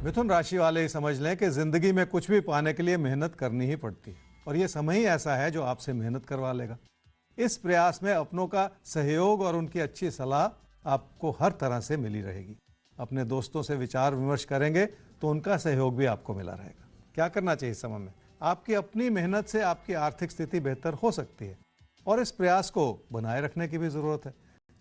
मिथुन राशि वाले ही समझ लें कि जिंदगी में कुछ भी पाने के लिए मेहनत करनी ही पड़ती है और ये समय ही ऐसा है जो आपसे मेहनत करवा लेगा। इस प्रयास में अपनों का सहयोग और उनकी अच्छी सलाह आपको हर तरह से मिली रहेगी। अपने दोस्तों से विचार विमर्श करेंगे तो उनका सहयोग भी आपको मिला रहेगा। क्या करना चाहिए इस समय में? आपकी अपनी मेहनत से आपकी आर्थिक स्थिति बेहतर हो सकती है और इस प्रयास को बनाए रखने की भी जरूरत है।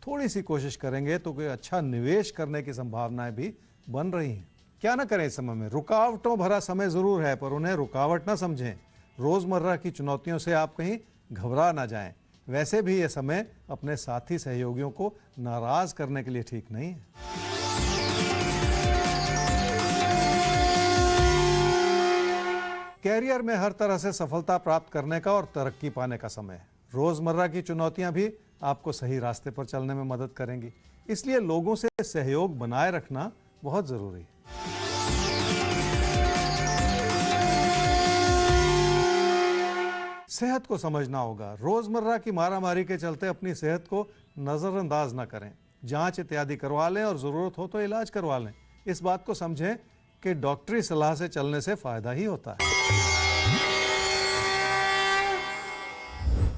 थोड़ी सी कोशिश करेंगे तो कोई अच्छा निवेश करने की संभावनाएं भी बन रही हैं। क्या ना करें इस समय में? रुकावटों भरा समय जरूर है पर उन्हें रुकावट ना समझें। रोजमर्रा की चुनौतियों से आप कहीं घबरा ना जाएं। वैसे भी यह समय अपने साथी सहयोगियों को नाराज करने के लिए ठीक नहीं है। कैरियर में हर तरह से सफलता प्राप्त करने का और तरक्की पाने का समय है। रोजमर्रा की चुनौतियां भी आपको सही रास्ते पर चलने में मदद करेंगी, इसलिए लोगों से सहयोग बनाए रखना बहुत जरूरी है। सेहत को समझना होगा। रोजमर्रा की मारामारी के चलते अपनी सेहत को नजरअंदाज न करें। जांच इत्यादि करवा लें और जरूरत हो तो इलाज करवा लें। इस बात को समझें कि डॉक्टरी सलाह से चलने से फायदा ही होता है।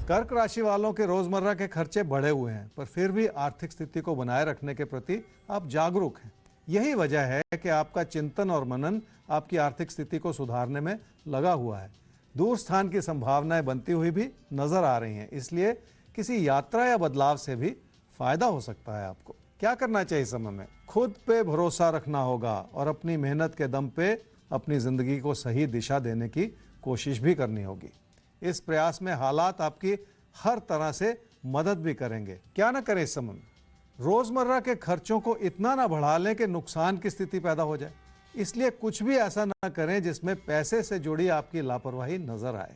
कर्क राशि वालों के रोजमर्रा के खर्चे बढ़े हुए हैं पर फिर भी आर्थिक स्थिति को बनाए रखने के प्रति आप जागरूक हैं। यही वजह है कि आपका चिंतन और मनन आपकी आर्थिक स्थिति को सुधारने में लगा हुआ है। दूर स्थान की संभावनाएं बनती हुई भी नजर आ रही हैं, इसलिए किसी यात्रा या बदलाव से भी फायदा हो सकता है आपको। क्या करना चाहिए समय में? खुद पे भरोसा रखना होगा और अपनी मेहनत के दम पे अपनी जिंदगी को सही दिशा देने की कोशिश भी करनी होगी। इस प्रयास में हालात आपकी हर तरह से मदद भी करेंगे। क्या ना करें इस समय में? रोजमर्रा के खर्चों को इतना ना बढ़ा लें कि नुकसान की स्थिति पैदा हो जाए, इसलिए कुछ भी ऐसा ना करें जिसमें पैसे से जुड़ी आपकी लापरवाही नजर आए।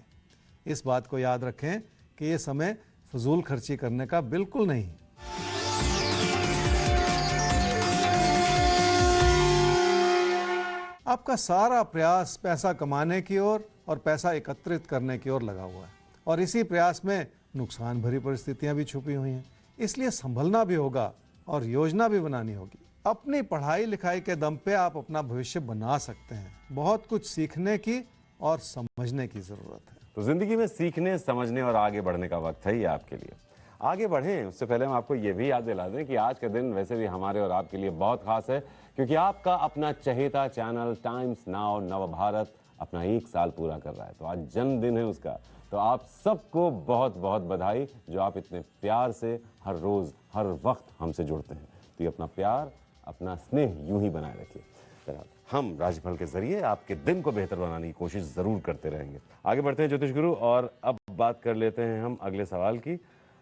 इस बात को याद रखें कि यह समय फजूल खर्ची करने का बिल्कुल नहीं। आपका सारा प्रयास पैसा कमाने की ओर और पैसा एकत्रित करने की ओर लगा हुआ है और इसी प्रयास में नुकसान भरी परिस्थितियां भी छुपी हुई हैं, इसलिए संभलना भी होगा और योजना भी बनानी होगी। अपनी पढ़ाई लिखाई के दम पे आप अपना भविष्य बना सकते हैं। बहुत कुछ सीखने की और समझने की जरूरत है। तो जिंदगी में सीखने, समझने और आगे बढ़ने का वक्त है ये आपके लिए। आगे बढ़ें उससे पहले हम आपको ये भी याद दिला दें कि आज का दिन वैसे भी हमारे और आपके लिए बहुत खास है, क्योंकि आपका अपना चहेता चैनल टाइम्स नाउ नवभारत अपना 1 साल पूरा कर रहा है। तो आज जन्मदिन है उसका। तो आप सबको बहुत बहुत बधाई, जो आप इतने प्यार से हर रोज हर वक्त हमसे जुड़ते हैं। तो ये अपना प्यार, अपना स्नेह यूं ही बनाए रखिए। हम राशिफल के जरिए आपके दिन को बेहतर बनाने की कोशिश जरूर करते रहेंगे। आगे बढ़ते हैं ज्योतिष गुरु, और अब बात कर लेते हैं हम अगले सवाल की।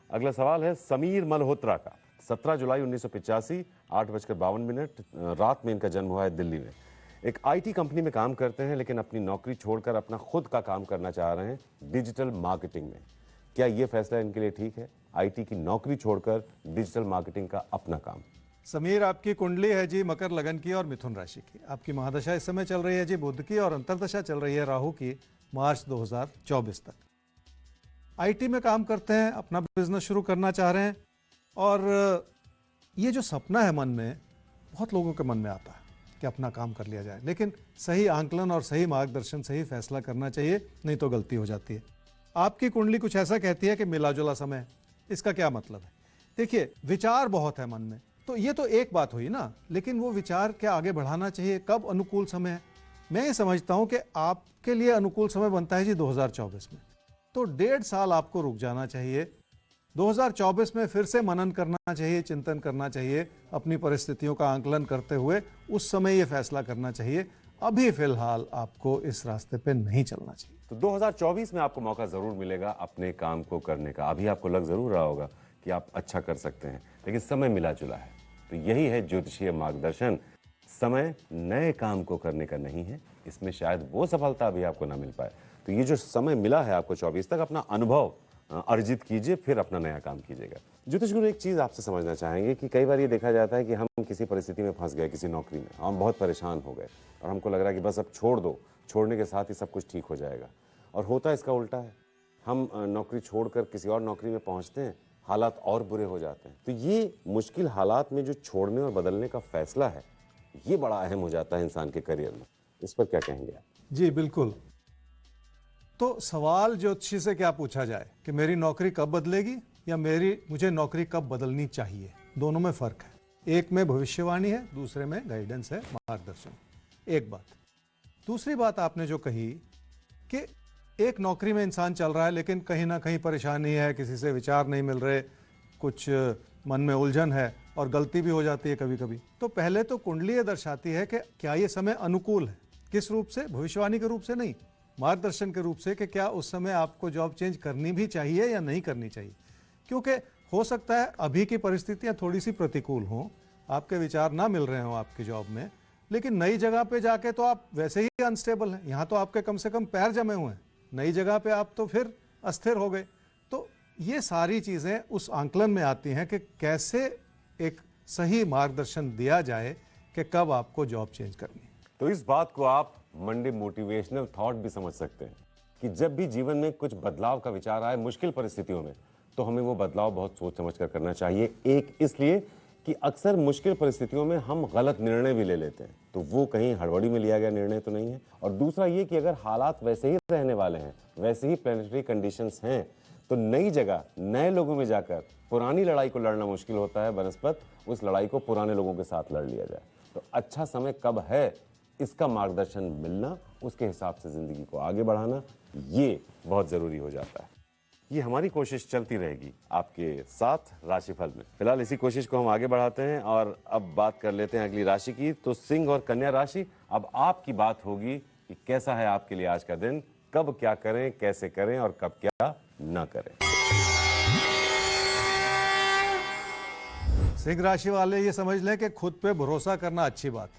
अगला सवाल है समीर मल्होत्रा का। 17 जुलाई 1985 8:52 रात में इनका जन्म हुआ है दिल्ली में। एक आईटी कंपनी में काम करते हैं, लेकिन अपनी नौकरी छोड़कर अपना खुद का काम करना चाह रहे हैं डिजिटल मार्केटिंग में। क्या ये फैसला इनके लिए ठीक है? आईटी की नौकरी छोड़कर डिजिटल मार्केटिंग का अपना काम। समीर, आपकी कुंडली है जी मकर लगन की और मिथुन राशि की। आपकी महादशा इस समय चल रही है जी बुध की और अंतर्दशा चल रही है राहु की मार्च 2024 तक। आईटी में काम करते हैं, अपना बिजनेस शुरू करना चाह रहे हैं और ये जो सपना है मन में, बहुत लोगों के मन में आता है कि अपना काम कर लिया जाए, लेकिन सही आंकलन और सही मार्गदर्शन से ही फैसला करना चाहिए, नहीं तो गलती हो जाती है। आपकी कुंडली कुछ ऐसा कहती है कि मिला जुला समय है। इसका क्या मतलब है? देखिए, विचार बहुत है मन में, तो ये तो एक बात हुई ना, लेकिन वो विचार क्या आगे बढ़ाना चाहिए, कब अनुकूल समय है? मैं ये समझता हूं कि आपके लिए अनुकूल समय बनता है जी 2024 में, तो 1.5 साल आपको रुक जाना चाहिए। 2024 में फिर से मनन करना चाहिए, चिंतन करना चाहिए, अपनी परिस्थितियों का आंकलन करते हुए उस समय ये फैसला करना चाहिए। अभी फिलहाल आपको इस रास्ते पे नहीं चलना चाहिए। तो 2024 में आपको मौका जरूर मिलेगा अपने काम को करने का। अभी आपको लग जरूर रहा होगा कि आप अच्छा कर सकते हैं, लेकिन समय मिला जुला है। तो यही है ज्योतिषीय मार्गदर्शन। समय नए काम को करने का नहीं है, इसमें शायद वो सफलता भी आपको ना मिल पाए। तो ये जो समय मिला है आपको 24 तक, अपना अनुभव अर्जित कीजिए, फिर अपना नया काम कीजिएगा। ज्योतिष गुरु, एक चीज आपसे समझना चाहेंगे कि कई बार ये देखा जाता है कि हम किसी परिस्थिति में फंस गए, किसी नौकरी में हम बहुत परेशान हो गए और हमको लग रहा है कि बस अब छोड़ दो, छोड़ने के साथ ही सब कुछ ठीक हो जाएगा। और होता इसका उल्टा है। हम नौकरी छोड़कर किसी और नौकरी में पहुंचते हैं, हालात और बुरे हो जाते हैं। तो ये मुश्किल हालात में जो छोड़ने और बदलने का फैसला है, ये बड़ा अहम हो जाता है इंसान के करियर में। इस पर क्या कहेंगे आप? जी बिल्कुल। तो सवाल ज्योतिषी से क्या पूछा जाए कि मेरी नौकरी कब बदलेगी या मुझे नौकरी कब बदलनी चाहिए, दोनों में फर्क है। एक में भविष्यवाणी है, दूसरे में गाइडेंस है, मार्गदर्शन। एक बात। दूसरी बात आपने जो कही कि एक नौकरी में इंसान चल रहा है लेकिन कहीं ना कहीं परेशानी है, किसी से विचार नहीं मिल रहे, कुछ मन में उलझन है और गलती भी हो जाती है कभी कभी। तो पहले तो कुंडली ये दर्शाती है कि क्या ये समय अनुकूल है। किस रूप से? भविष्यवाणी के रूप से नहीं, मार्गदर्शन के रूप से कि क्या उस समय आपको जॉब चेंज करनी भी चाहिए या नहीं करनी चाहिए। क्योंकि हो सकता है अभी की परिस्थितियां थोड़ी सी प्रतिकूल हों, आपके विचार ना मिल रहे हों आपकी जॉब में, लेकिन नई जगह पे जाके तो आप वैसे ही अनस्टेबल हैं। यहाँ तो आपके कम से कम पैर जमे हुए हैं, नई जगह पे आप तो फिर अस्थिर हो गए। तो ये सारी चीज़ें उस आंकलन में आती हैं कि कैसे एक सही मार्गदर्शन दिया जाए कि कब आपको जॉब चेंज करनी है। तो इस बात को आप मंडे मोटिवेशनल थॉट भी समझ सकते हैं कि जब भी जीवन में कुछ बदलाव का विचार आए मुश्किल परिस्थितियों में, तो हमें वो बदलाव बहुत सोच समझ कर करना चाहिए। एक इसलिए कि अक्सर मुश्किल परिस्थितियों में हम गलत निर्णय भी ले लेते हैं, तो वो कहीं हड़बड़ी में लिया गया निर्णय तो नहीं है। और दूसरा ये कि अगर हालात वैसे ही रहने वाले हैं, वैसे ही प्लैनेटरी कंडीशंस हैं, तो नई जगह नए लोगों में जाकर पुरानी लड़ाई को लड़ना मुश्किल होता है। बनस्पत उस लड़ाई को पुराने लोगों के साथ लड़ लिया जाए। तो अच्छा समय कब है, इसका मार्गदर्शन मिलना, उसके हिसाब से जिंदगी को आगे बढ़ाना, ये बहुत जरूरी हो जाता है। ये हमारी कोशिश चलती रहेगी आपके साथ राशिफल में। फिलहाल इसी कोशिश को हम आगे बढ़ाते हैं और अब बात कर लेते हैं अगली राशि की। तो सिंह और कन्या राशि, अब आपकी बात होगी कि कैसा है आपके लिए आज का दिन, कब क्या करें, कैसे करें और कब क्या ना करें। सिंह राशि वाले ये समझ लें कि खुद पे भरोसा करना अच्छी बात,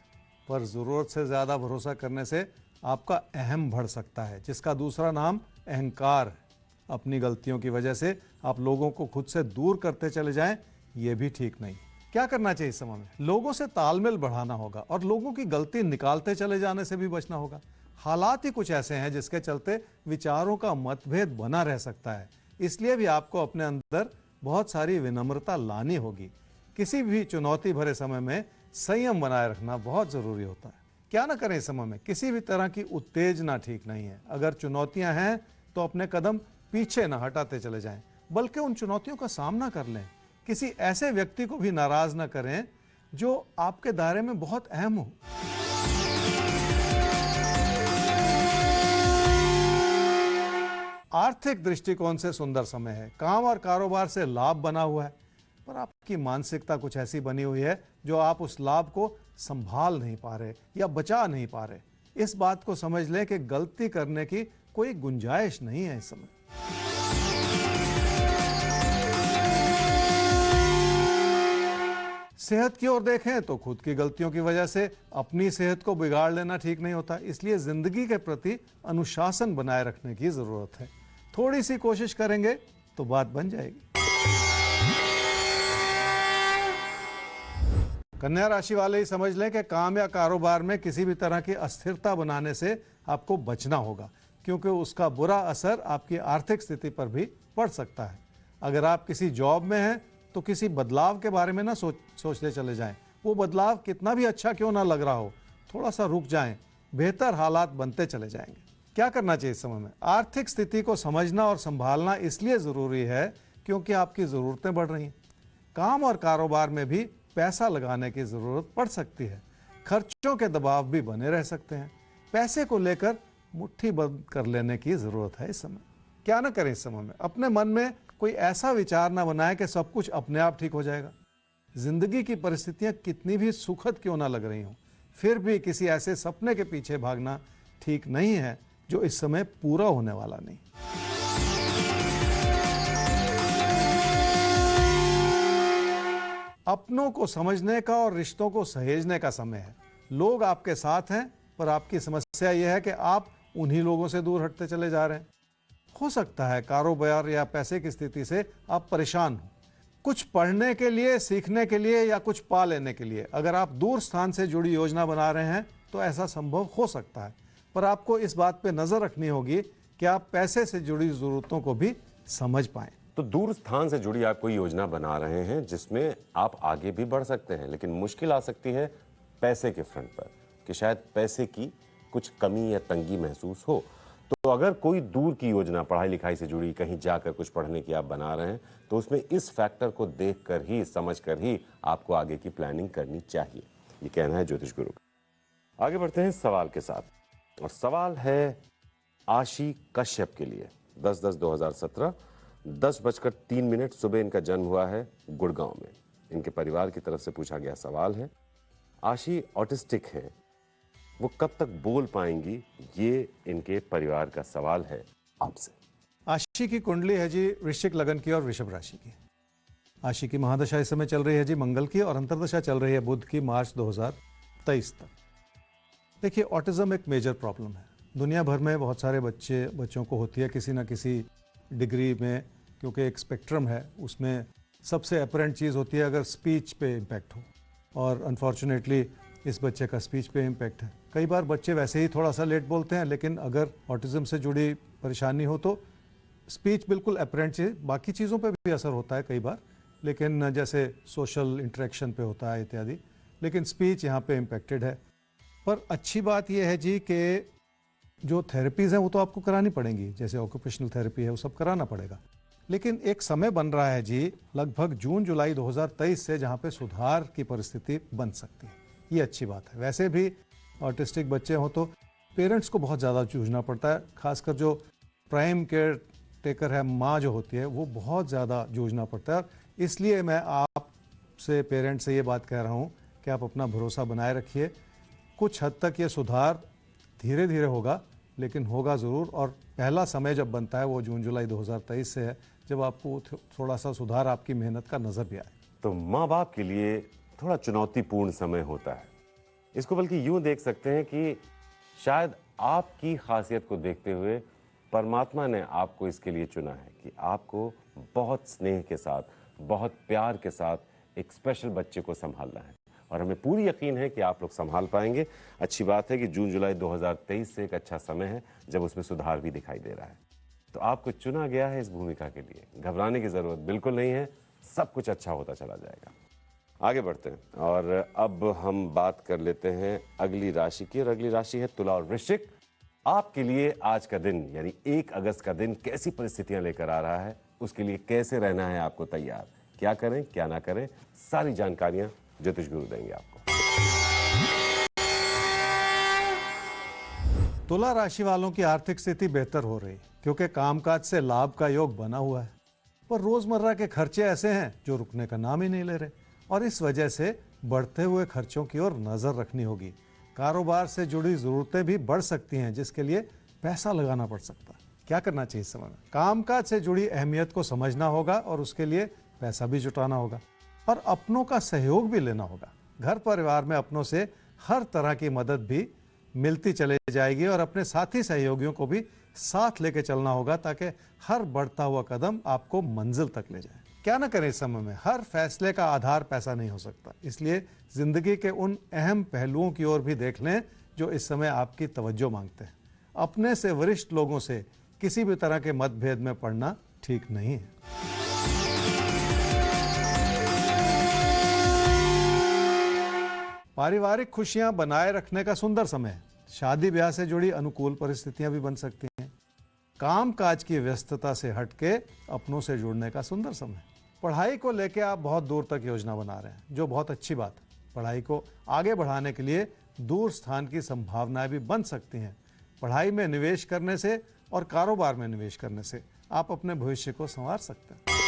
पर जरूरत से ज्यादा भरोसा करने से आपका अहम बढ़ सकता है, जिसका दूसरा नाम अहंकार है। अपनी गलतियों की वजह से आप लोगों को खुद से दूर करते चले जाएं, ये भी ठीक नहीं। क्या करना चाहिए इस समय में? लोगों से तालमेल बढ़ाना होगा और लोगों की गलती निकालते चले जाने से भी बचना होगा। हालात ही कुछ ऐसे हैं जिसके चलते विचारों का मतभेद बना रह सकता है, इसलिए भी आपको अपने अंदर बहुत सारी विनम्रता लानी होगी। किसी भी चुनौती भरे समय में संयम बनाए रखना बहुत जरूरी होता है। क्या ना करें इस समय में? किसी भी तरह की उत्तेजना ठीक नहीं है। अगर चुनौतियां हैं तो अपने कदम पीछे न हटाते चले जाएं, बल्कि उन चुनौतियों का सामना कर लें। किसी ऐसे व्यक्ति को भी नाराज न करें जो आपके दायरे में बहुत अहम हो। आर्थिक दृष्टिकोण से सुंदर समय है। काम और कारोबार से लाभ बना हुआ है, पर आपकी मानसिकता कुछ ऐसी बनी हुई है जो आप उस लाभ को संभाल नहीं पा रहे या बचा नहीं पा रहे। इस बात को समझ लें कि गलती करने की कोई गुंजाइश नहीं है इस समय। सेहत की ओर देखें तो खुद की गलतियों की वजह से अपनी सेहत को बिगाड़ लेना ठीक नहीं होता, इसलिए जिंदगी के प्रति अनुशासन बनाए रखने की जरूरत है। थोड़ी सी कोशिश करेंगे तो बात बन जाएगी। कन्या राशि वाले ही समझ लें कि काम या कारोबार में किसी भी तरह की अस्थिरता बनाने से आपको बचना होगा, क्योंकि उसका बुरा असर आपकी आर्थिक स्थिति पर भी पड़ सकता है। अगर आप किसी जॉब में हैं तो किसी बदलाव के बारे में ना सोचते चले जाएं। वो बदलाव कितना भी अच्छा क्यों ना लग रहा हो, थोड़ा सा रुक जाएं, बेहतर हालात बनते चले जाएंगे। क्या करना चाहिए इस समय में? आर्थिक स्थिति को समझना और संभालना इसलिए ज़रूरी है क्योंकि आपकी ज़रूरतें बढ़ रही हैं। काम और कारोबार में भी पैसा लगाने की ज़रूरत पड़ सकती है। खर्चों के दबाव भी बने रह सकते हैं। पैसे को लेकर मुट्ठी बंद कर लेने की ज़रूरत है इस समय। क्या ना करें इस समय में? अपने मन में कोई ऐसा विचार ना बनाए कि सब कुछ अपने आप ठीक हो जाएगा। जिंदगी की परिस्थितियां कितनी भी सुखद क्यों ना लग रही हों, फिर भी किसी ऐसे सपने के पीछे भागना ठीक नहीं है जो इस समय पूरा होने वाला नहीं। अपनों को समझने का और रिश्तों को सहेजने का समय है। लोग आपके साथ हैं, पर आपकी समस्या यह है कि आप उन्हीं लोगों से दूर हटते चले जा रहे हैं। हो सकता है कारोबार या पैसे की स्थिति से आप परेशान हो, कुछ पढ़ने के लिए, सीखने के लिए या कुछ पा लेने के लिए। अगर आप दूर स्थान से जुड़ी योजना बना रहे हैं तो ऐसा संभव हो सकता है, पर आपको इस बात पे नजर रखनी होगी कि आप पैसे से जुड़ी जरूरतों को भी समझ पाएं। तो दूर स्थान से जुड़ी आप कोई योजना बना रहे हैं जिसमें आप आगे भी बढ़ सकते हैं, लेकिन मुश्किल आ सकती है पैसे के फ्रंट पर कि शायद पैसे की कुछ कमी या तंगी महसूस हो। तो अगर कोई दूर की योजना पढ़ाई लिखाई से जुड़ी कहीं जाकर कुछ पढ़ने की आप बना रहे हैं तो उसमें इस फैक्टर को देखकर ही, समझकर ही आपको आगे की प्लानिंग करनी चाहिए, ये कहना है ज्योतिष गुरु का। आगे बढ़ते हैं सवाल के साथ, और सवाल है आशी कश्यप के लिए। 10/10/2017 10:03 सुबह इनका जन्म हुआ है गुड़गांव में। इनके परिवार की तरफ से पूछा गया सवाल है, आशी ऑटिस्टिक है, वो कब तक बोल पाएंगी, ये इनके परिवार का सवाल है आपसे। आशी की कुंडली है जी वृश्चिक लगन की और वृषभ राशि की। आशी की महादशा इस समय चल रही है जी मंगल की, और अंतर्दशा चल रही है बुध की मार्च 2023 तक। देखिए, ऑटिज्म एक मेजर प्रॉब्लम है। दुनिया भर में बहुत सारे बच्चों को होती है किसी ना किसी डिग्री में, क्योंकि एक स्पेक्ट्रम है। उसमें सबसे अपरेंट चीज़ होती है अगर स्पीच पे इम्पैक्ट हो, और अनफॉर्चुनेटली इस बच्चे का स्पीच पे इम्पैक्ट है। कई बार बच्चे वैसे ही थोड़ा सा लेट बोलते हैं, लेकिन अगर ऑटिज्म से जुड़ी परेशानी हो तो स्पीच बिल्कुल अपरेंट चीज़, बाकी चीज़ों पे भी असर होता है कई बार, लेकिन जैसे सोशल इंटरेक्शन पे होता है इत्यादि, लेकिन स्पीच यहाँ पे इम्पैक्टेड है। पर अच्छी बात यह है जी कि जो थेरेपीज़ हैं वो तो आपको करानी पड़ेंगी, जैसे ऑक्यूपेशनल थेरेपी है वो सब कराना पड़ेगा। लेकिन एक समय बन रहा है जी लगभग जून जुलाई 2023 से, जहाँ पे सुधार की परिस्थिति बन सकती है। ये अच्छी बात है। वैसे भी ऑटिस्टिक बच्चे हों तो पेरेंट्स को बहुत ज़्यादा जूझना पड़ता है, खासकर जो प्राइम केयर टेकर है, माँ जो होती है, वो बहुत ज़्यादा जूझना पड़ता है। और इसलिए मैं आपसे, पेरेंट्स से ये बात कह रहा हूँ कि आप अपना भरोसा बनाए रखिए। कुछ हद तक ये सुधार धीरे धीरे होगा, लेकिन होगा ज़रूर। और पहला समय जब बनता है वो जून जुलाई 2023 से है, जब आपको थोड़ा सा सुधार आपकी मेहनत का नज़र भी आए। तो माँ बाप के लिए थोड़ा चुनौतीपूर्ण समय होता है। इसको बल्कि यूं देख सकते हैं कि शायद आपकी खासियत को देखते हुए परमात्मा ने आपको इसके लिए चुना है कि आपको बहुत स्नेह के साथ, बहुत प्यार के साथ एक स्पेशल बच्चे को संभालना है, और हमें पूरी यकीन है कि आप लोग संभाल पाएंगे। अच्छी बात है कि जून जुलाई 2023 से एक अच्छा समय है जब उसमें सुधार भी दिखाई दे रहा है। तो आपको चुना गया है इस भूमिका के लिए, घबराने की जरूरत बिल्कुल नहीं है, सब कुछ अच्छा होता चला जाएगा। आगे बढ़ते हैं, और अब हम बात कर लेते हैं अगली राशि की, और अगली राशि है तुला और वृश्चिक। आपके लिए आज का दिन यानी 1 अगस्त का दिन कैसी परिस्थितियां लेकर आ रहा है, उसके लिए कैसे रहना है आपको तैयार, क्या करें क्या ना करें, सारी जानकारियां ज्योतिष गुरु देंगे आपको। तुला राशि वालों की आर्थिक स्थिति बेहतर हो रही, क्योंकि कामकाज से लाभ का योग बना हुआ है। पर रोजमर्रा के खर्चे ऐसे हैं जो रुकने का नाम ही नहीं ले रहे, और इस वजह से बढ़ते हुए खर्चों की ओर नजर रखनी होगी। कारोबार से जुड़ी जरूरतें भी बढ़ सकती हैं, जिसके लिए पैसा लगाना पड़ सकता है। क्या करना चाहिए इस समय में? कामकाज से जुड़ी अहमियत को समझना होगा, और उसके लिए पैसा भी जुटाना होगा, और अपनों का सहयोग भी लेना होगा। घर परिवार में अपनों से हर तरह की मदद भी मिलती चले जाएगी, और अपने साथी सहयोगियों को भी साथ लेके चलना होगा, ताकि हर बढ़ता हुआ कदम आपको मंजिल तक ले जाए। क्या ना करें इस समय में? हर फैसले का आधार पैसा नहीं हो सकता, इसलिए जिंदगी के उन अहम पहलुओं की ओर भी देख लें जो इस समय आपकी तवज्जो मांगते हैं। अपने से वरिष्ठ लोगों से किसी भी तरह के मतभेद में पड़ना ठीक नहीं है। पारिवारिक खुशियां बनाए रखने का सुंदर समय है। शादी ब्याह से जुड़ी अनुकूल परिस्थितियां भी बन सकती हैं। काम काज की व्यस्तता से हटके अपनों से जुड़ने का सुंदर समय। पढ़ाई को लेकर आप बहुत दूर तक योजना बना रहे हैं, जो बहुत अच्छी बात है। पढ़ाई को आगे बढ़ाने के लिए दूर स्थान की संभावनाएं भी बन सकती हैं। पढ़ाई में निवेश करने से और कारोबार में निवेश करने से आप अपने भविष्य को संवार सकते हैं।